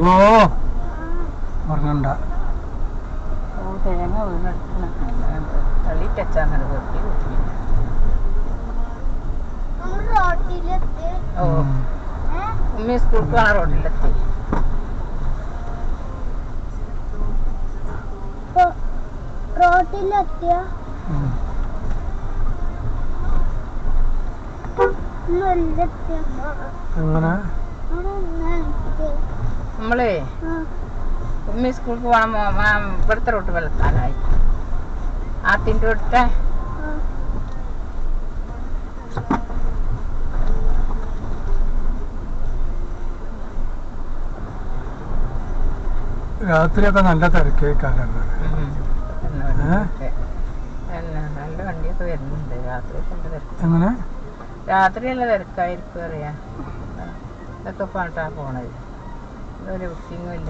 ഓ ഉറങ്ങണ്ട. തേങ്ങ തള്ളിട്ടച്ചാൽ പൊട്ടി ഓ ഉമ്മി സ്കൂൾക്ക് പോണ റോഡിലെത്തി. റോട്ടിലെത്തിയ അങ്ങനെ നമ്മളേ ഉമ്മി സ്കൂൾക്ക് പോകണം. ഇവിടുത്തെ റോട്ട് വെള്ളത്താനായി ആത്തിൻ്റെ തൊട്ട് രാത്രിയൊക്കെ നല്ല തിരക്കേക്കാരല്ലേ? നല്ല വണ്ടിയൊക്കെ വരുന്നുണ്ട്. രാത്രിയൊക്കെ നല്ല തിരക്ക്. എങ്ങനെ രാത്രി നല്ല തിരക്കായിരിക്കും അറിയാം. ഇതൊക്കെ പാട്ടാ പോണത്. ഒരു ബുക്കിങ്ങും ഇല്ല.